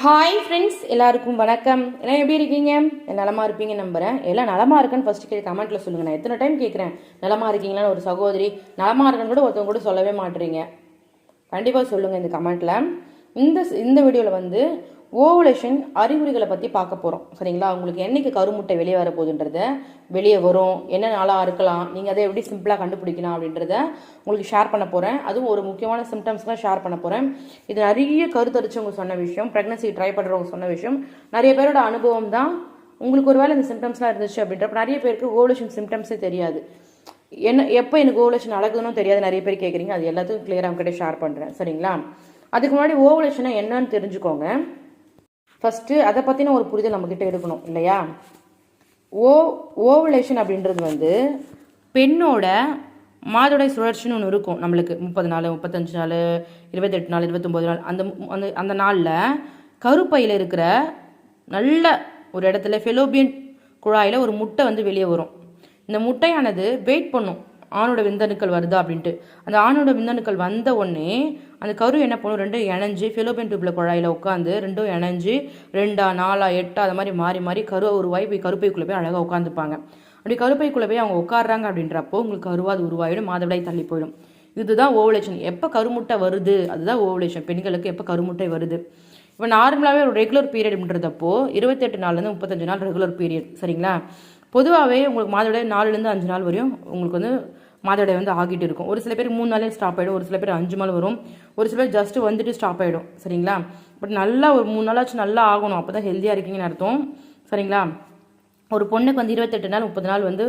Hi friends, எல்லாருக்கும் வணக்கம். எல்லாம் எப்படி இருக்கீங்க? நலமா இருப்பீங்க நம்புறேன். எல்லாம் நலமா இருக்குன்னு ஃபர்ஸ்ட் கமெண்ட்ல சொல்லுங்க. நான் எத்தனை டைம் கேட்குறேன் நலமா இருக்கீங்களான்னு. ஒரு சகோதரி நலமா இருக்குன்னு கூட ஒருத்தவங்க கூட சொல்லவே மாட்டேறீங்க. கண்டிப்பாக சொல்லுங்க இந்த கமெண்ட்ல. இந்த வீடியோவில் வந்து ஓவுலேஷன் அறிகுறிகளை பற்றி பார்க்க போகிறோம். சரிங்களா? உங்களுக்கு என்னைக்கு கருமுட்டை வெளியே வர போகுதுன்றத, வெளியே வரும், என்ன நாளாக இருக்கலாம், நீங்கள் அதை எப்படி சிம்பிளாக கண்டுபிடிக்கலாம் அப்படின்றத உங்களுக்கு ஷேர் பண்ண போகிறேன். அதுவும் ஒரு முக்கியமான சிம்டம்ஸ்லாம் ஷேர் பண்ண போகிறேன். இது நிறைய கருத்தரிச்சவங்க சொன்ன விஷயம், ப்ரெக்னன்சி ட்ரை பண்ணுறவங்க சொன்ன விஷயம், நிறைய பேரோட அனுபவம் தான். உங்களுக்கு ஒரு வேளை இந்த சிம்டம்ஸ்லாம் இருந்துச்சு அப்படின்றப்ப நிறைய பேருக்கு ஓவுலேஷன் சிம்டம்ஸே தெரியாது. எப்போ எனக்கு ஓவுலேஷன் நடக்குதுன்னு தெரியாது நிறைய பேர் கேட்குறீங்க. அது எல்லாத்துக்கும் கிளியராக கிட்டே ஷேர் பண்ணுறேன். சரிங்களா? அதுக்கு முன்னாடி ஓவுலேஷனை என்னன்னு தெரிஞ்சுக்கோங்க. ஃபஸ்ட்டு அதை பற்றின ஒரு புரிதல் நம்மக்கிட்ட இருக்கணும் இல்லையா? ஓவுலேஷன் அப்படின்றது வந்து பெண்ணோட மாதோடைய சுழற்சின்னு ஒன்று இருக்கும் நம்மளுக்கு. 30 நாள், 35 நாள், 28 நாள், 29 நாள், அந்த அந்த நாளில் கருப்பையில் இருக்கிற நல்ல ஒரு இடத்துல ஃபெலோபியன் குழாயில் ஒரு முட்டை வந்து வெளியே வரும். இந்த முட்டையானது வெயிட் பண்ணும் ஆணோட விந்தணுக்கள் வருதா அப்படின்ட்டு. அந்த ஆணோட விந்தணுக்கள் வந்த உடனே அந்த கரு என்ன பண்ணும், ரெண்டும் இணைஞ்சு ஃபெலோபியன் டியூப்ல குழாயில் உட்காந்து ரெண்டும் இணைஞ்சு 2, 4, 8 அது மாதிரி மாறி மாறி உருவாகி போய் கருப்பைக்குள்ளே போய் அழகாக உட்காந்துப்பாங்க. அப்படி கருப்பைக்குள்ளே போய் அவங்க உட்காடுறாங்க அப்படின்றப்போ உங்களுக்கு கருவாது உருவாயிடும், மாதவிடாய் தள்ளி போயிடும். இதுதான் ஓவுலேஷன். எப்போ கருமுட்டை வருது அதுதான் ஓவுலேஷன். பெண்களுக்கு எப்போ கருமுட்டை வருது. இப்போ நார்மலாகவே ஒரு ரெகுலர் பீரியட் அப்படின்றதப்போ 28 நாள்லேருந்து 35 நாள் ரெகுலர் பீரியட். சரிங்களா? பொதுவாகவே உங்களுக்கு மாதவிடாய் 4லேருந்து 5 நாள் வரையும் உங்களுக்கு வந்து மாதவிடாய் வந்து ஆகிட்டு இருக்கும். ஒரு சில பேர் 3 நாளே ஸ்டாப் ஆகிடும், ஒரு சில பேர் 5 நாள் வரும், ஒரு சில பேர் ஜஸ்ட் வந்துட்டு ஸ்டாப் ஆகிடும். சரிங்களா? பட் நல்லா ஒரு 3 நாளாச்சும் நல்லா ஆகணும், அப்போ தான் ஹெல்த்தியாக இருக்கீங்கன்னு அர்த்தம். சரிங்களா? ஒரு பொண்ணுக்கு வந்து 28 நாள் 30 நாள் வந்து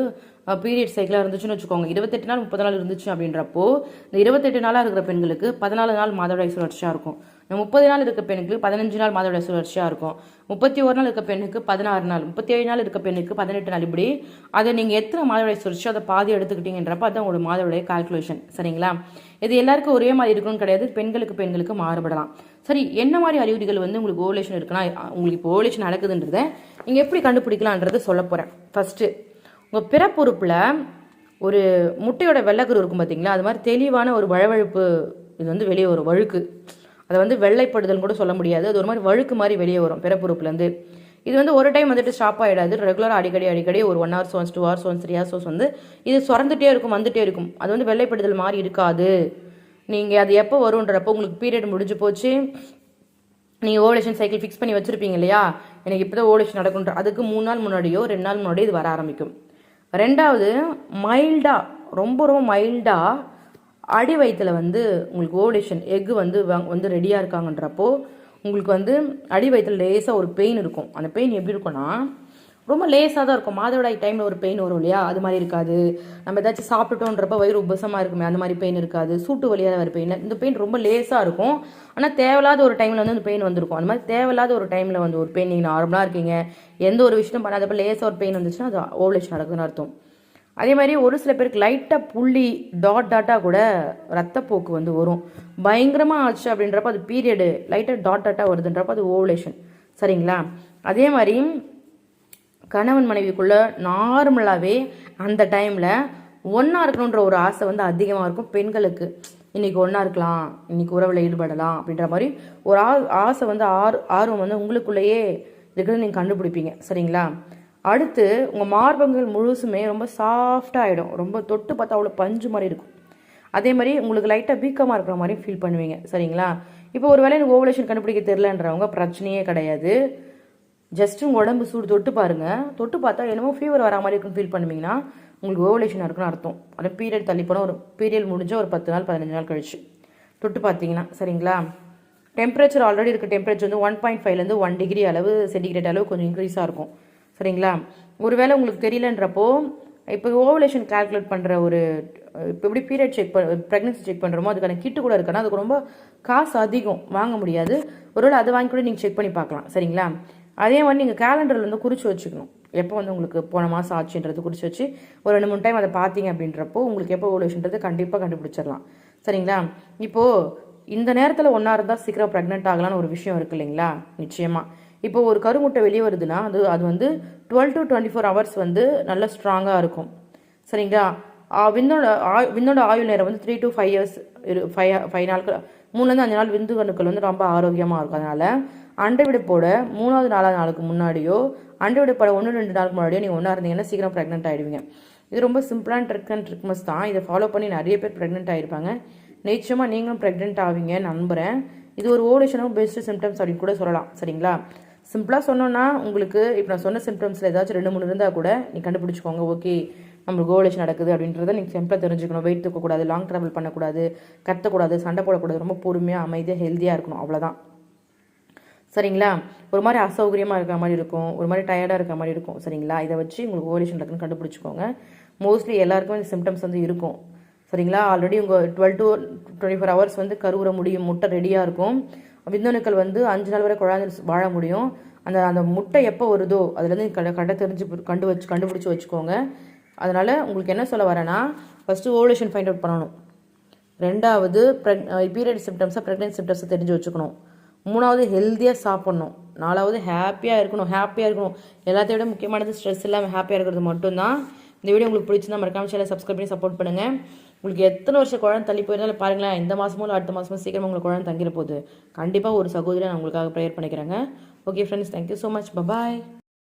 பீரியட் சைக்கிளாக இருந்துச்சுன்னு வச்சுக்கோங்க. 28 நாள் 30 நாள் இருந்துச்சு அப்படின்றப்போ இந்த 28 நாளாக இருக்கிற பெண்களுக்கு 14 நாள் மாதவிடாய் சுழற்சியாக இருக்கும். 30 நாள் இருக்க பெண்ணுக்கு 15 நாள் மாதவிடாய் சுழற்சியாக இருக்கும். 31 நாள் இருக்க பெண்ணுக்கு 16 நாள், 37 நாள் இருக்க பெண்ணுக்கு 18 நாள். இப்படி அதை நீங்கள் எத்தனை மாதவிடாய் சுழற்சியோ அதை பாதி எடுத்துக்கிட்டீங்கன்றப்ப அதுதான் உங்களோட மாதவிடாய் கால்குலேஷன். சரிங்களா? இது எல்லாருக்கும் ஒரே மாதிரி இருக்கணும்னு கிடையாது, பெண்களுக்கு மாறுபடலாம். சரி, என்ன மாதிரி அறிகுறிகள் வந்து உங்களுக்கு ஓவுலேஷன் இருக்குன்னா, உங்களுக்கு இப்போ ஓவுலேஷன் நடக்குதுன்றதை நீங்கள் எப்படி கண்டுபிடிக்கலான்றதை சொல்ல போகிறேன். ஃபஸ்ட்டு, உங்கள் பிறப்புறுப்பில் ஒரு முட்டையோட வெள்ளைக்கரு இருக்கும் பார்த்தீங்களா, அது மாதிரி தெளிவான ஒரு வழவழுப்பு இது வந்து வெளியே வரும். வழுக்கு, அதை வந்து வெள்ளைப்படுதல் கூட சொல்ல முடியாது, அது ஒரு மாதிரி வழுக்கு மாதிரி வெளியே வரும் பிறப்புறுப்புலேருந்து. இது வந்து ஒரு டைம் வந்துட்டு ஸ்டாப் ஆகிடாது. ரெகுலராக அடிக்கடி ஒரு 1 hours once, 2 hours once, 3 hours once வந்து இது சுரந்துட்டே இருக்கும், வந்துட்டே இருக்கும். அது வந்து வெள்ளைப்படுதல் மாதிரி இருக்காது. நீங்கள் அது எப்போ வரும்ன்றப்போ உங்களுக்கு பீரியட் முடிஞ்சு போச்சு, நீங்கள் ஓவுலேஷன் சைக்கிள் ஃபிக்ஸ் பண்ணி வச்சுருப்பீங்க இல்லையா, எனக்கு இப்போ தான் ஓவுலேஷன் நடக்குன்ற அதுக்கு 3 நாள் முன்னாடியோ 2 நாள் முன்னாடியோ இது வர ஆரம்பிக்கும். ரெண்டாவது, மைல்டாக ரொம்ப ரொம்ப மைல்டாக அடி வயிற்றில் வந்து உங்களுக்கு ஓவுலேஷன் எக்கு வந்து ரெடியாக இருக்காங்கன்றப்போ உங்களுக்கு வந்து அடி வயிற்றில் லேசாக ஒரு பெயின் இருக்கும். அந்த பெயின் எப்படி இருக்கும்னா ரொம்ப லேசாக தான் இருக்கும். மாதவிடாய் டைமில் ஒரு பெயின் வரும் இல்லையா, அது மாதிரி இருக்காது. நம்ம ஏதாச்சும் சாப்பிட்டுட்டோன்றப்ப வயிறு உபசமாக இருக்குமே அந்த மாதிரி பெயின் இருக்காது. சூட்டு வழியாக வர பெயின், இந்த பெயின் ரொம்ப லேசாக இருக்கும். ஆனால் தேவையில்லாத ஒரு டைமில் வந்து அந்த பெயின் வந்திருக்கும். அந்த மாதிரி தேவையில்லாத ஒரு டைமில் வந்து ஒரு பெயின், நீங்கள் நார்மலாக இருக்கீங்க, எந்த ஒரு விஷயம் பண்ணாதப்ப லேசாக ஒரு பெயின் வந்துச்சுன்னா அது ஓவுலேஷன் நடக்குதுன்னு அர்த்தம். அதே மாதிரி ஒரு சில பேருக்கு லைட்டாக புள்ளி டாட்டாக கூட ரத்தப்போக்கு வந்து வரும். பயங்கரமாக ஆச்சு அப்படின்றப்ப அது பீரியடு, லைட்டாக டாட்டாக வருதுன்றப்ப அது ஓவுலேஷன். சரிங்களா? அதே மாதிரி கணவன் மனைவிக்குள்ள நார்மலாகவே அந்த டைமில் ஒன்றா இருக்கணுன்ற ஒரு ஆசை வந்து அதிகமாக இருக்கும் பெண்களுக்கு. இன்றைக்கி ஒன்றா இருக்கலாம், இன்றைக்கி உறவில் ஈடுபடலாம் அப்படின்ற மாதிரி ஒரு ஆசை வந்து ஆர்வம் வந்து உங்களுக்குள்ளேயே இருக்கிறது நீங்கள் கண்டுபிடிப்பீங்க. சரிங்களா? அடுத்து, உங்கள் மார்பகங்கள் முழுசுமே ரொம்ப சாஃப்டாக ஆகிடும். ரொம்ப தொட்டு பார்த்தா அவ்வளோ பஞ்சு மாதிரி இருக்கும். அதே மாதிரி உங்களுக்கு லைட்டாக வீக்கமாக இருக்கிற மாதிரி ஃபீல் பண்ணுவீங்க. சரிங்களா? இப்போ ஒரு வேளை எனக்கு ஓவுலேஷன் கண்டுபிடிக்க தெரிலன்றவங்க பிரச்சனையே கிடையாது. ஜஸ்ட் உங்கள் உடம்பு சூடு தொட்டு பாருங்கள். தொட்டு பார்த்தா என்னமோ ஃபீவர் வரா மாதிரி இருக்குன்னு ஃபீல் பண்ணுவீங்கன்னா உங்களுக்கு ஓவுலேஷன் இருக்குன்னு அர்த்தம். அது பீரியட் தள்ளி போனால் ஒரு பீரியட் முடிஞ்ச ஒரு 10 நாள் 15 நாள் கழிச்சு தொட்டு பார்த்தீங்கன்னா. சரிங்களா? டெம்பரேச்சர் ஆல்ரெடி இருக்க டெம்பரேச்சர் வந்து 1.5லேருந்து 1 டிகிரி அளவு சென்டிகிரேட் அளவு கொஞ்சம் இன்க்ரீஸாக இருக்கும். சரிங்களா? ஒருவேளை உங்களுக்கு தெரியலன்றப்போ இப்போ ஓவுலேஷன் கால்குலேட் பண்ணுற ஒரு இப்போ எப்படி பீரியட் ப்ரெக்னன்சி செக் பண்ணுறோமோ அதுக்கான கிட்டு கூட இருக்குன்னா அதுக்கு ரொம்ப காசு அதிகம், வாங்க முடியாது. ஒருவேளை அதை வாங்கி கூட நீங்கள் செக் பண்ணி பார்க்கலாம். சரிங்களா? அதே மாதிரி நீங்கள் கேலண்டரில் வந்து குறித்து வச்சுக்கணும், எப்போ வந்து உங்களுக்கு போன மாதம் ஆச்சுன்றது குறித்து வச்சு ஒரு 2-3 டைம் அதை பார்த்தீங்க அப்படின்றப்போ உங்களுக்கு எப்போ ஓவுலேஷன்றது கண்டிப்பாக கண்டுபிடிச்சிடலாம். சரிங்களா? இப்போது இந்த நேரத்தில் ஒன்றா இருந்தால் சீக்கிரம் ப்ரெக்னென்ட் ஆகலான்னு ஒரு விஷயம் இருக்குது இல்லைங்களா? நிச்சயமாக. இப்போ ஒரு கருமுட்டை வெளியே வருதுன்னா அது வந்து 12 to 24 hours வந்து நல்ல ஸ்ட்ராங்காக இருக்கும். சரிங்களா? விந்தோட ஆயுள் நேரம் வந்து 3 to 5 years 5 நாட்கள் 3லேருந்து 5 நாள் விந்து கணுக்கள் வந்து ரொம்ப ஆரோக்கியமாக இருக்கும். அதனால் அண்டை விடுப்போட 3வது 4வது நாளுக்கு முன்னாடியோ அண்டை விடுப்போட 1-2 நாளுக்கு முன்னாடியோ நீங்கள் ஒன்றா இருந்தீங்கன்னா சீக்கிரம் ப்ரெக்னென்ட் ஆகிடுவீங்க. இது ரொம்ப சிம்பிளான ட்ரிக்மஸ் தான். இதை ஃபாலோ பண்ணி நிறைய பேர் ப்ரெக்னென்ட் ஆகிருப்பாங்க. நிச்சயமாக நீங்களும் ப்ரெக்னென்ட் ஆவீங்க நம்புகிறேன். இது ஒரு ஓவலேஷனும் பெஸ்ட் சிம்டம்ஸ் அப்படின்னு கூட சொல்லலாம். சரிங்களா? சிம்பிளாக சொன்னோன்னா உங்களுக்கு இப்போ நான் சொன்ன சிம்டம்ஸில் ஏதாச்சும் 2-3 இருந்தால் கூட நீ கண்டுபிடிச்சிக்கோங்க. ஓகே, நம்மளுக்கு ஓவலேஷன் நடக்குது அப்படின்றத நீங்கள் சிம்பிளாக தெரிஞ்சுக்கணும். வெயிட் தூக்கக்கூடாது, லாங் ட்ராவல் பண்ணக்கூடாது, கத்தக்கூடாது, சண்டை போடக்கூடாது, ரொம்ப பொறுமையாக அமைதியாக ஹெல்த்தியாக இருக்கணும். அவ்வளோதான். சரிங்களா? ஒரு மாதிரி அசௌகரியமாக இருக்கிற மாதிரி இருக்கும், ஒரு மாதிரி டயர்டாக இருக்கிற மாதிரி இருக்கும். சரிங்களா? இதை வச்சு உங்களுக்கு ஓவலேஷன் நடக்குன்னு கண்டுபிடிச்சிக்கோங்க. மோஸ்ட்லி எல்லாருக்கும் இந்த சிம்டம்ஸ் வந்து இருக்கும். சரிங்களா? ஆல்ரெடி உங்கள் 12 to 24 hours வந்து கருவுற முடியும், முட்டை ரெடியாக இருக்கும். விந்தணுக்கள் வந்து 5 நாள் வரை குழந்தை வாழ முடியும். அந்த முட்டை எப்போ வருதோ அதுலேருந்து கண்டுபிடிச்சி வச்சுக்கோங்க. அதனால் உங்களுக்கு என்ன சொல்ல வரேன்னா, ஃபஸ்ட்டு ஓவலேஷன் ஃபைண்ட் அவுட் பண்ணணும். 2வது பீரியட் சிம்டம்ஸை ப்ரெக்னென்ட் சிம்டம்ஸை தெரிஞ்சு வச்சுக்கணும். 3வது ஹெல்த்தியாக சாப்பிட்ணும். 4வது ஹாப்பியாக இருக்கணும். எல்லாத்தையும் விட முக்கியமானது ஸ்ட்ரெஸ் இல்லாமல் ஹாப்பியாக இருக்கிறது மட்டும்தான். இந்த வீடியோ உங்களுக்கு பிடிச்சிருந்தா மறக்காம சேனலை சப்ஸ்கிரைப் பண்ணி சப்போர்ட் பண்ணுங்கள். உங்களுக்கு எத்தனை வருஷம் குழந்தை தள்ளி போயிருந்தாலும் பாருங்களேன், இந்த மாதமோ இல்லை அடுத்த மாதமோ சீக்கிரமாக உங்களுக்கு குழந்தை தங்கிற போகுது. கண்டிப்பாக ஒரு சகோதரி நான் உங்களுக்காக ப்ரேயர் பண்ணிக்கிறேங்க. Okay friends, thank you so much. Bye bye.